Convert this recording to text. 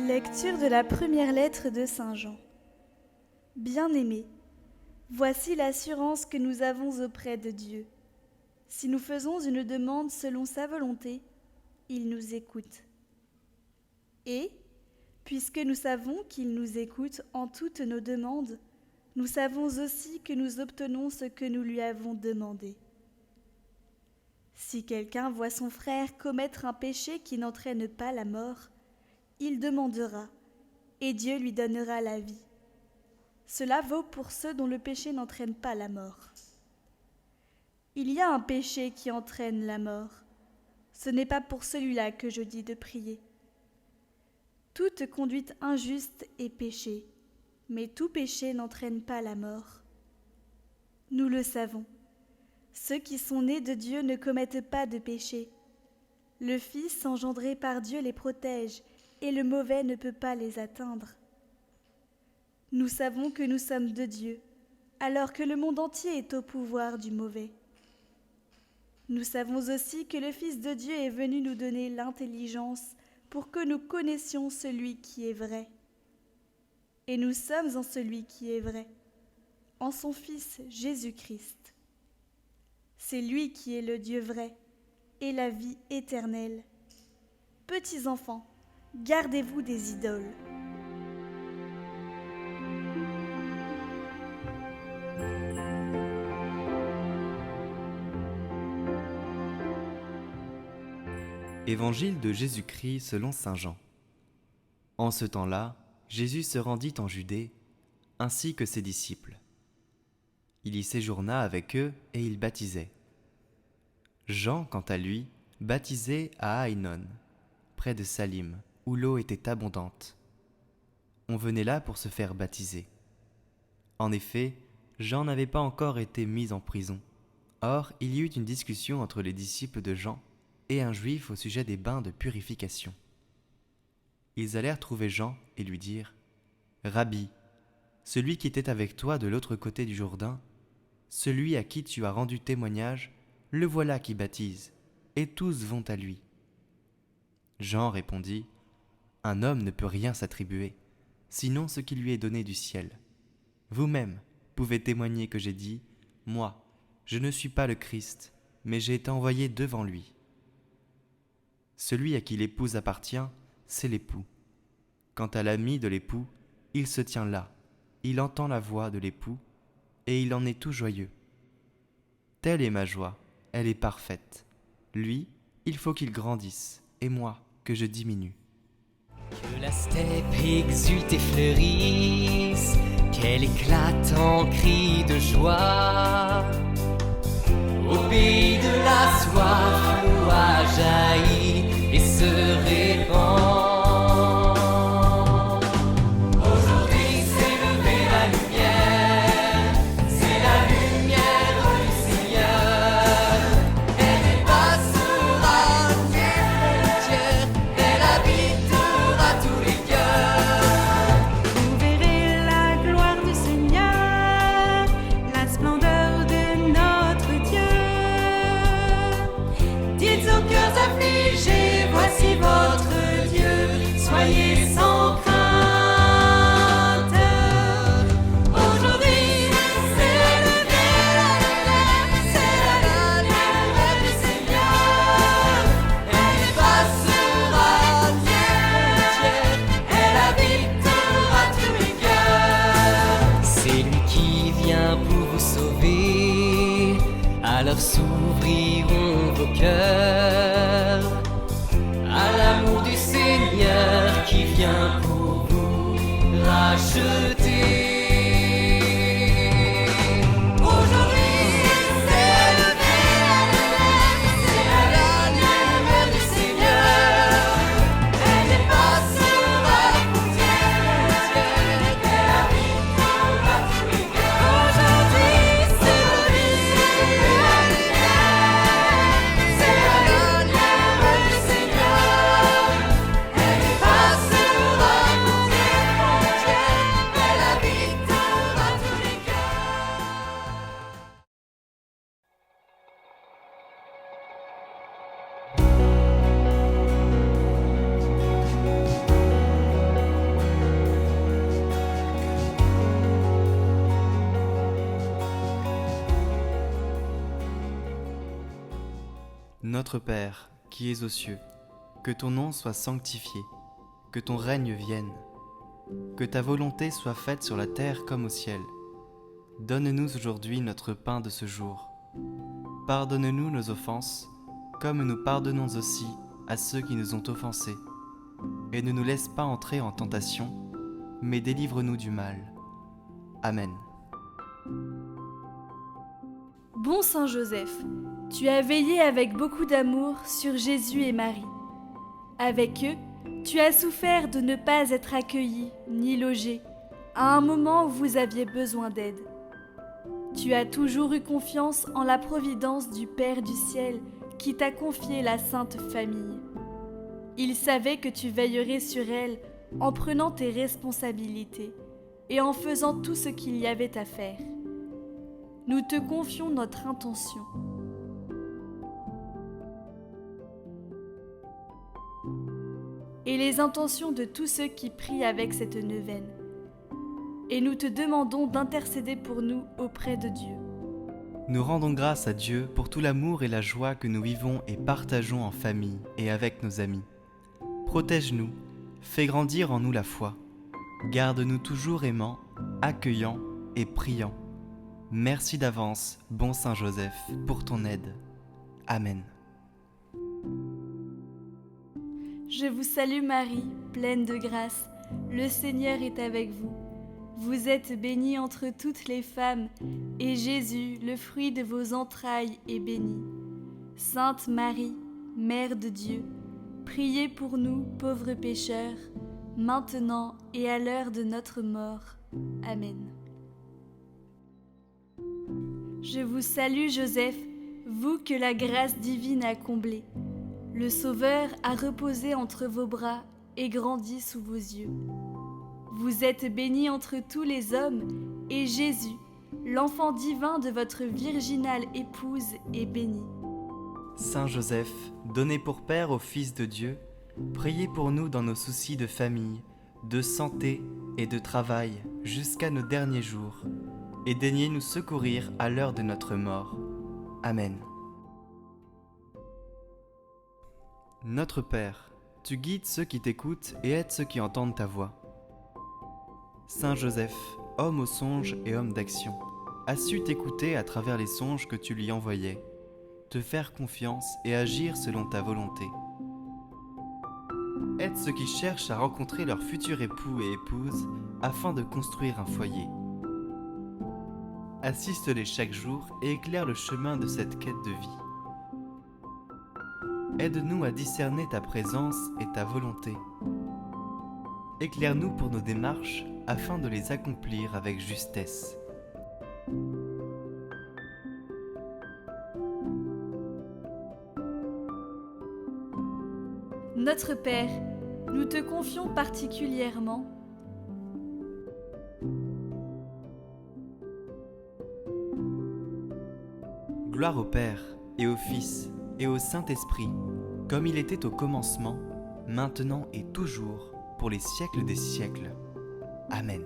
Lecture de la première lettre de Saint Jean. Bien-aimés, voici l'assurance que nous avons auprès de Dieu. Si nous faisons une demande selon sa volonté, il nous écoute. Et, puisque nous savons qu'il nous écoute en toutes nos demandes, nous savons aussi que nous obtenons ce que nous lui avons demandé. Si quelqu'un voit son frère commettre un péché qui n'entraîne pas la mort, il demandera, et Dieu lui donnera la vie. Cela vaut pour ceux dont le péché n'entraîne pas la mort. Il y a un péché qui entraîne la mort. Ce n'est pas pour celui-là que je dis de prier. Toute conduite injuste est péché, mais tout péché n'entraîne pas la mort. Nous le savons. Ceux qui sont nés de Dieu ne commettent pas de péché. Le Fils engendré par Dieu les protège, et le mauvais ne peut pas les atteindre. Nous savons que nous sommes de Dieu, alors que le monde entier est au pouvoir du mauvais. Nous savons aussi que le Fils de Dieu est venu nous donner l'intelligence pour que nous connaissions celui qui est vrai. Et nous sommes en celui qui est vrai, en son Fils Jésus-Christ. C'est lui qui est le Dieu vrai et la vie éternelle. Petits enfants, gardez-vous des idoles. Évangile de Jésus-Christ selon saint Jean. En ce temps-là, Jésus se rendit en Judée, ainsi que ses disciples. Il y séjourna avec eux et il baptisait. Jean, quant à lui, baptisait à Aïnon, près de Salim, où l'eau était abondante. On venait là pour se faire baptiser. En effet, Jean n'avait pas encore été mis en prison. Or, il y eut une discussion entre les disciples de Jean et un juif au sujet des bains de purification. Ils allèrent trouver Jean et lui dirent : « Rabbi, celui qui était avec toi de l'autre côté du Jourdain, celui à qui tu as rendu témoignage, le voilà qui baptise, et tous vont à lui. » Jean répondit : « Un homme ne peut rien s'attribuer, sinon ce qui lui est donné du ciel. Vous-même pouvez témoigner que j'ai dit : Moi, je ne suis pas le Christ, mais j'ai été envoyé devant lui. Celui à qui l'épouse appartient, c'est l'époux. Quant à l'ami de l'époux, il se tient là, il entend la voix de l'époux, et il en est tout joyeux. Telle est ma joie, elle est parfaite. Lui, il faut qu'il grandisse, et moi, que je diminue. Que la steppe exulte et fleurisse, qu'elle éclate en cris de joie. Au pays de la soif, l'eau a jailli et se répand. Aujourd'hui s'est levée la lumière, c'est la lumière du Seigneur. Elle dépassera les frontières, elle habitera tous les cœurs. Vous verrez la gloire du Seigneur, la splendeur de notre Dieu. Dites aux cœurs affligés, voici votre Dieu, soyez sans crainte. Aujourd'hui, c'est la lumière du Seigneur. Elle dépassera les frontières, elle habitera tous les cœurs. C'est lui qui vient pour vous sauver, alors s'ouvriront vos cœurs à l'amour du Seigneur qui vient pour vous racheter. Aujourd'hui, c'est la lumière du Seigneur. Elle dépassera les frontières, elle habitera tous les cœurs. Aujourd'hui, c'est la lumière du Seigneur. Elle dépassera les frontières, elle Notre Père, qui es aux cieux, que ton nom soit sanctifié, que ton règne vienne, que ta volonté soit faite sur la terre comme au ciel. Donne-nous aujourd'hui notre pain de ce jour. Pardonne-nous nos offenses, comme nous pardonnons aussi à ceux qui nous ont offensés. Et ne nous laisse pas entrer en tentation, mais délivre-nous du mal. Amen. Bon Saint Joseph, tu as veillé avec beaucoup d'amour sur Jésus et Marie. Avec eux, tu as souffert de ne pas être accueilli ni logé à un moment où vous aviez besoin d'aide. Tu as toujours eu confiance en la providence du Père du ciel qui t'a confié la Sainte Famille. Il savait que tu veillerais sur elle en prenant tes responsabilités et en faisant tout ce qu'il y avait à faire. Nous te confions notre intention. Et les intentions de tous ceux qui prient avec cette neuvaine. Et nous te demandons d'intercéder pour nous auprès de Dieu. Nous rendons grâce à Dieu pour tout l'amour et la joie que nous vivons et partageons en famille et avec nos amis. Protège-nous, fais grandir en nous la foi. Garde-nous toujours aimants, accueillants et priants. Merci d'avance, bon Saint Joseph, pour ton aide. Amen. Je vous salue Marie, pleine de grâce. Le Seigneur est avec vous. Vous êtes bénie entre toutes les femmes, et Jésus, le fruit de vos entrailles, est béni. Sainte Marie, Mère de Dieu, priez pour nous, pauvres pécheurs, maintenant et à l'heure de notre mort. Amen. Je vous salue Joseph, vous que la grâce divine a comblé. Le Sauveur a reposé entre vos bras et grandi sous vos yeux. Vous êtes béni entre tous les hommes, et Jésus, l'enfant divin de votre virginale épouse, est béni. Saint Joseph, donné pour Père au Fils de Dieu, priez pour nous dans nos soucis de famille, de santé et de travail jusqu'à nos derniers jours, et daignez nous secourir à l'heure de notre mort. Amen. Notre Père, tu guides ceux qui t'écoutent et aides ceux qui entendent ta voix. Saint Joseph, homme au songe et homme d'action, a su t'écouter à travers les songes que tu lui envoyais, te faire confiance et agir selon ta volonté. Aide ceux qui cherchent à rencontrer leur futur époux et épouse afin de construire un foyer. Assiste-les chaque jour et éclaire le chemin de cette quête de vie. Aide-nous à discerner ta présence et ta volonté. Éclaire-nous pour nos démarches afin de les accomplir avec justesse. Notre Père, nous te confions particulièrement Gloire au Père, et au Fils, et au Saint-Esprit, comme il était au commencement, maintenant et toujours, pour les siècles des siècles. Amen.